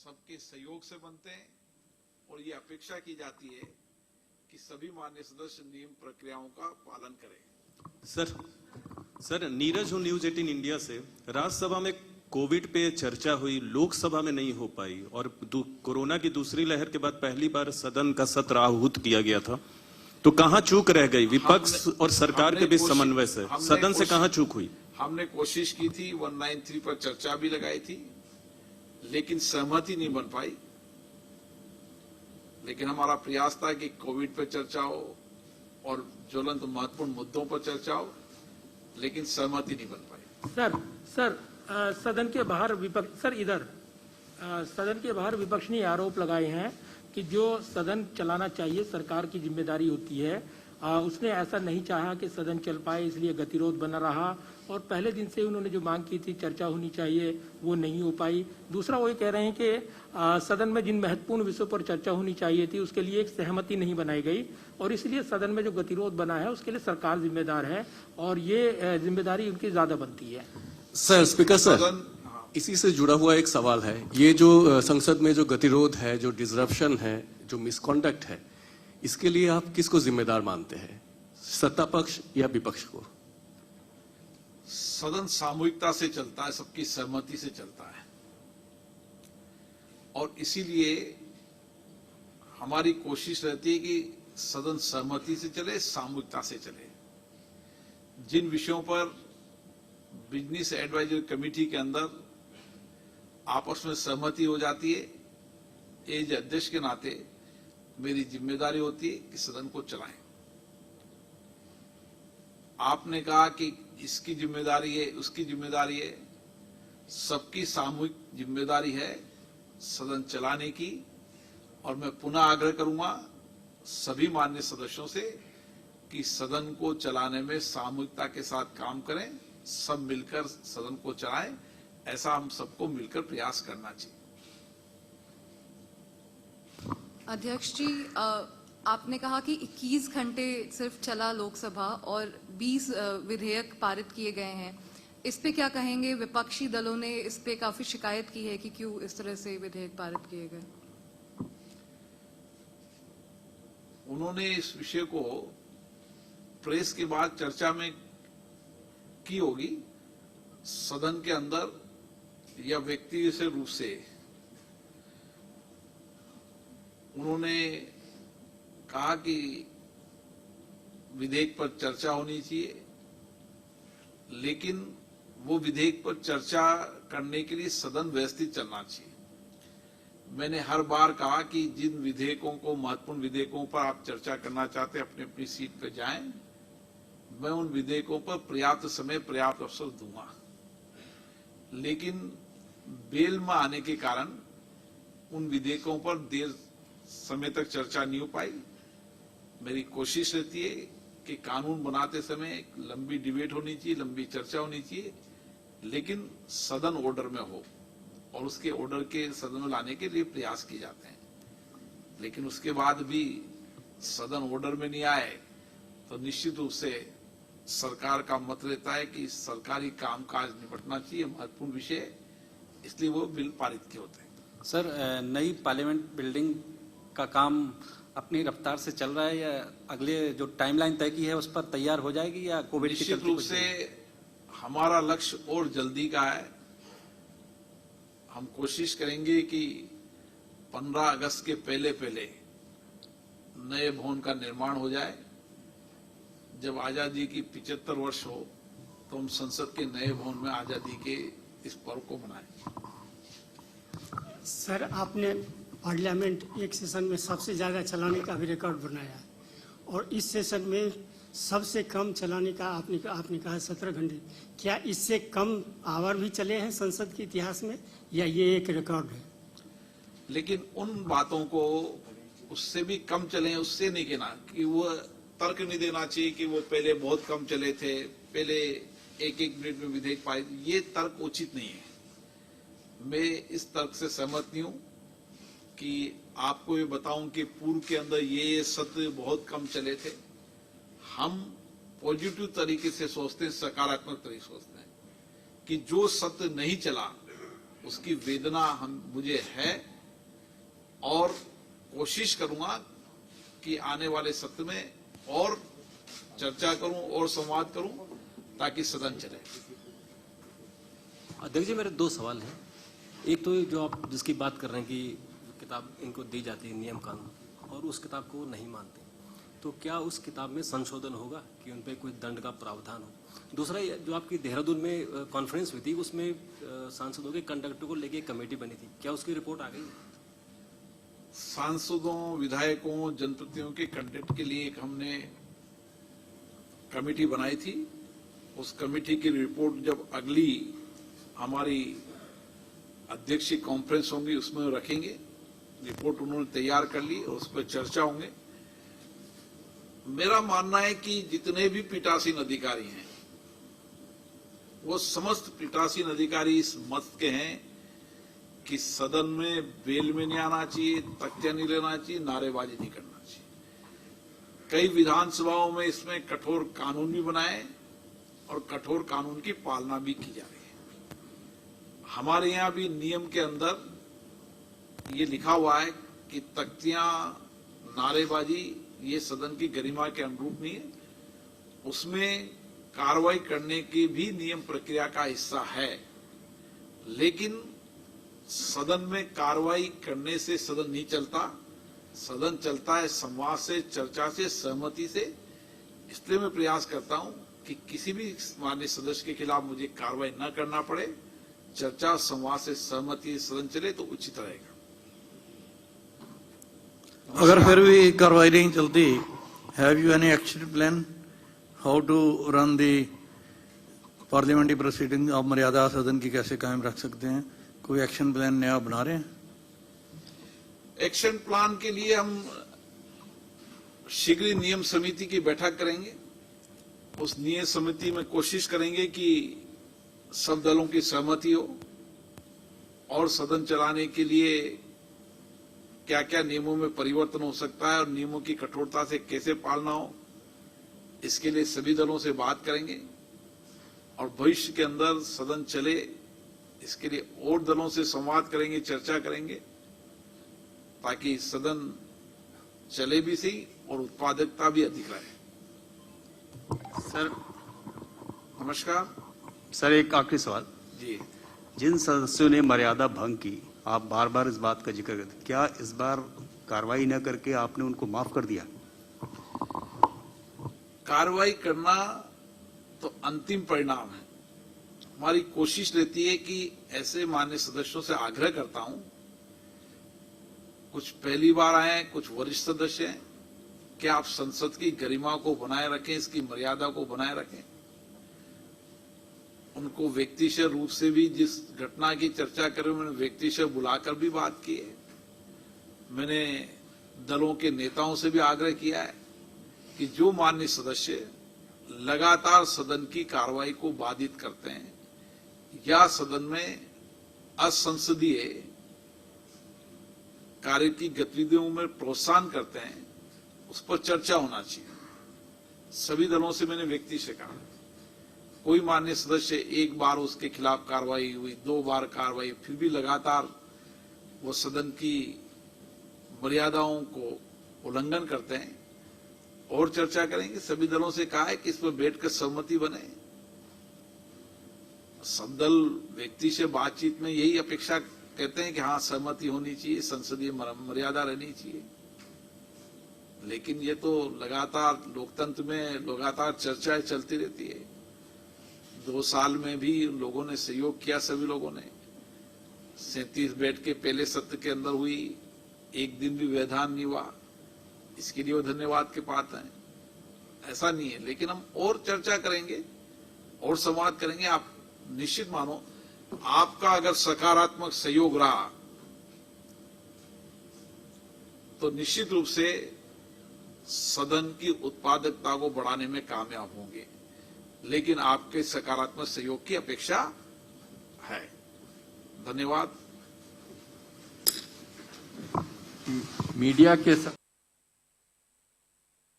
सबके सहयोग से बनते हैं और ये अपेक्षा की जाती है कि सभी मान्य सदस्य नियम प्रक्रियाओं का पालन करें। सर नीरज हूं न्यूज 18 इंडिया से। राज्यसभा में कोविड पे चर्चा हुई, लोकसभा में नहीं हो पाई और कोरोना की दूसरी लहर के बाद पहली बार सदन का सत्र आहूत किया गया था, तो कहां चूक रह गई विपक्ष और सरकार के बीच समन्वय से? सदन से कहां चूक हुई? हमने कोशिश की थी, 193 पर चर्चा भी लगाई थी, लेकिन सहमति नहीं बन पाई। लेकिन हमारा प्रयास था कि कोविड पर चर्चा हो और ज्वलंत महत्वपूर्ण मुद्दों पर चर्चा हो, लेकिन सहमति नहीं बन पाई। सर सदन के बाहर विपक्ष सदन के बाहर विपक्ष ने आरोप लगाए हैं कि जो सदन चलाना चाहिए सरकार की जिम्मेदारी होती है, उसने ऐसा नहीं चाहा कि सदन चल पाए, इसलिए गतिरोध बना रहा और पहले दिन से उन्होंने जो मांग की थी चर्चा होनी चाहिए वो नहीं हो पाई। दूसरा वो ये कह रहे हैं कि सदन में जिन महत्वपूर्ण विषयों पर चर्चा होनी चाहिए थी उसके लिए एक सहमति नहीं बनाई गई और इसलिए सदन में जो गतिरोध बना है उसके लिए सरकार जिम्मेदार है और ये जिम्मेदारी उनकी ज्यादा बनती है। सर स्पीकर सर, इसी से जुड़ा हुआ एक सवाल है, ये जो संसद में जो गतिरोध है, जो डिसरप्शन है, जो मिसकॉन्डक्ट है, इसके लिए आप किसको जिम्मेदार मानते हैं, सत्ता पक्ष या विपक्ष को? सदन सामूहिकता से चलता है, सबकी सहमति से चलता है और इसीलिए हमारी कोशिश रहती है कि सदन सहमति से चले, सामूहिकता से चले। जिन विषयों पर बिजनेस एडवाइजरी कमेटी के अंदर आपस में सहमति हो जाती है, एज अध्यक्ष के नाते मेरी जिम्मेदारी होती है कि सदन को चलाएं। आपने कहा कि इसकी जिम्मेदारी है, उसकी जिम्मेदारी है, सबकी सामूहिक जिम्मेदारी है सदन चलाने की और मैं पुनः आग्रह करूंगा सभी मान्य सदस्यों से कि सदन को चलाने में सामूहिकता के साथ काम करें, सब मिलकर सदन को चलाएं, ऐसा हम सबको मिलकर प्रयास करना चाहिए। अध्यक्ष जी, आपने कहा कि 21 घंटे सिर्फ चला लोकसभा और 20 विधेयक पारित किए गए हैं, इस पे क्या कहेंगे? विपक्षी दलों ने इस पे काफी शिकायत की है कि क्यों इस तरह से विधेयक पारित किए गए। उन्होंने इस विषय को प्रेस के बाद चर्चा में की होगी, सदन के अंदर या व्यक्तिगत रूप से उन्होंने कहा कि विधेयक पर चर्चा होनी चाहिए, लेकिन वो विधेयक पर चर्चा करने के लिए सदन व्यवस्थित चलना चाहिए। मैंने हर बार कहा कि जिन विधेयकों को, महत्वपूर्ण विधेयकों पर आप चर्चा करना चाहते हैं अपनी अपनी सीट पर जाएं, मैं उन विधेयकों पर पर्याप्त समय, पर्याप्त अवसर दूंगा। लेकिन बेल में आने के कारण उन विधेयकों पर देर समय तक चर्चा नहीं हो पाई। मेरी कोशिश रहती है कि कानून बनाते समय एक लंबी डिबेट होनी चाहिए, लंबी चर्चा होनी चाहिए, लेकिन सदन ऑर्डर में हो और उसके ऑर्डर के सदन में लाने के लिए प्रयास किए जाते हैं। लेकिन उसके बाद भी सदन ऑर्डर में नहीं आए तो निश्चित रूप से सरकार का मत रहता है कि सरकारी कामकाज निपटना चाहिए, महत्वपूर्ण विषय, इसलिए वो बिल पारित किए होते हैं। सर, नई पार्लियामेंट बिल्डिंग का काम अपनी रफ्तार से चल रहा है या अगले जो टाइमलाइन तय की है उस पर तैयार हो जाएगी या कोविड की निश्चित रूप से हमारा लक्ष्य और जल्दी का है। हम कोशिश करेंगे कि 15 अगस्त के पहले पहले नए भवन का निर्माण हो जाए। जब आजादी की 75 वर्ष हो तो हम संसद के नए भवन में आजादी के इस पर्व को मनाएं। सर, आपने पार्लियामेंट एक सेशन में सबसे ज़्यादा चलाने का भी रिकॉर्ड बनाया है और इस सेशन में सबसे कम चलाने का आपने कहा 17 घंटे। क्या इससे कम आवर भी चले हैं संसद के इतिहास में या ये एक रिकॉर्ड है? लेकिन उन बातों को उससे भी कम चले, उससे नहीं कहना कि वो तर्क नहीं देना चाहिए कि वो पहले बहुत कम चले थे, पहले एक मिनट में विधेयक पाए, ये तर्क उचित नहीं है। मैं इस तर्क से सहमत नहीं हूं कि आपको ये बताऊं कि पूर्व के अंदर ये सत्र बहुत कम चले थे। हम पॉजिटिव तरीके से सोचते हैं, सकारात्मक तरीके से सोचते हैं कि जो सत्र नहीं चला उसकी वेदना मुझे है और कोशिश करूंगा कि आने वाले सत्र में और चर्चा करूं और संवाद करूं ताकि सदन चले। अध्यक्ष जी, मेरे दो सवाल हैं। एक तो जो आप जिसकी बात कर रहे हैं कि किताब इनको दी जाती है नियम कानून और उस किताब को नहीं मानते, तो क्या उस किताब में संशोधन होगा कि उन पर कोई दंड का प्रावधान हो? दूसरा, जो आपकी देहरादून में कॉन्फ्रेंस हुई थी उसमें सांसदों के कंडक्टर को लेके कमेटी बनी थी, क्या उसकी रिपोर्ट आ गई? सांसदों, विधायकों, जनप्रतिनिधियों के कंडक्ट के लिए एक हमने कमेटी बनाई थी। उस कमेटी की रिपोर्ट जब अगली हमारी अध्यक्षीय कॉन्फ्रेंस होंगी उसमें रखेंगे। रिपोर्ट उन्होंने तैयार कर ली और उस पर चर्चा होंगे। मेरा मानना है कि जितने भी पीठासीन अधिकारी हैं वो समस्त पीठासीन अधिकारी इस मत के हैं कि सदन में बेल में नहीं आना चाहिए, तख्तियां नहीं लेना चाहिए, नारेबाजी नहीं करना चाहिए। कई विधानसभाओं में इसमें कठोर कानून भी बनाए और कठोर कानून की पालना भी की जा रही है। हमारे यहां भी नियम के अंदर ये लिखा हुआ है कि तख्तियां, नारेबाजी ये सदन की गरिमा के अनुरूप नहीं है। उसमें कार्रवाई करने की भी नियम प्रक्रिया का हिस्सा है, लेकिन सदन में कार्रवाई करने से सदन नहीं चलता। सदन चलता है संवाद से, चर्चा से, सहमति से। इसलिए मैं प्रयास करता हूं कि किसी भी माननीय सदस्य के खिलाफ मुझे कार्रवाई न करना पड़े। चर्चा, संवाद से सहमति सदन चले तो उचित रहेगा। अगर फिर भी कार्रवाई नहीं चलती, have you any action plan how to run the parliamentary proceeding? आप मर्यादा सदन की कैसे कायम रख सकते हैं? कोई एक्शन प्लान नया बना रहे हैं? एक्शन प्लान के लिए हम शीघ्र नियम समिति की बैठक करेंगे। उस नियम समिति में कोशिश करेंगे कि सब दलों की सहमति हो और सदन चलाने के लिए क्या क्या नियमों में परिवर्तन हो सकता है और नियमों की कठोरता से कैसे पालना हो, इसके लिए सभी दलों से बात करेंगे और भविष्य के अंदर सदन चले इसके लिए और दलों से संवाद करेंगे, चर्चा करेंगे ताकि सदन चले भी सही और उत्पादकता भी अधिक रहे। सर नमस्कार सर, एक आखिरी सवाल जी। जिन सदस्यों ने मर्यादा भंग की, आप बार बार इस बात का जिक्र करते, क्या इस बार कार्रवाई न करके आपने उनको माफ कर दिया? कार्रवाई करना तो अंतिम परिणाम है। हमारी कोशिश रहती है कि ऐसे मान्य सदस्यों से आग्रह करता हूं, कुछ पहली बार आए हैं, कुछ वरिष्ठ सदस्य हैं, कि आप संसद की गरिमा को बनाए रखें, इसकी मर्यादा को बनाए रखें। उनको व्यक्तिशः रूप से भी जिस घटना की चर्चा करें, मैंने व्यक्तिशः बुलाकर भी बात की है। मैंने दलों के नेताओं से भी आग्रह किया है कि जो माननीय सदस्य लगातार सदन की कार्रवाई को बाधित करते हैं या सदन में असंसदीय कार्य की गतिविधियों में प्रोत्साहन करते हैं, उस पर चर्चा होना चाहिए। सभी दलों से मैंने व्यक्ति से कहा, कोई माननीय सदस्य एक बार उसके खिलाफ कार्रवाई हुई, 2 बार कार्रवाई, फिर भी लगातार वो सदन की मर्यादाओं को उल्लंघन करते हैं, और चर्चा करेंगे। सभी दलों से कहा है कि इस पर बैठकर सहमति बने। सब दल व्यक्ति से बातचीत में यही अपेक्षा कहते हैं कि हाँ सहमति होनी चाहिए, संसदीय मर्यादा रहनी चाहिए, लेकिन ये तो लगातार लोकतंत्र में लगातार चर्चाएं चलती रहती है। 2 साल में भी लोगों ने सहयोग किया, सभी लोगों ने 37 बैठ के पहले सत्र के अंदर हुई, एक दिन भी व्यवधान नहीं हुआ, इसके लिए वो धन्यवाद के पात्र हैं। ऐसा नहीं है, लेकिन हम और चर्चा करेंगे और संवाद करेंगे। आप निश्चित मानो, आपका अगर सकारात्मक सहयोग रहा तो निश्चित रूप से सदन की उत्पादकता को बढ़ाने में कामयाब होंगे, लेकिन आपके सकारात्मक सहयोग की अपेक्षा है। धन्यवाद। मीडिया के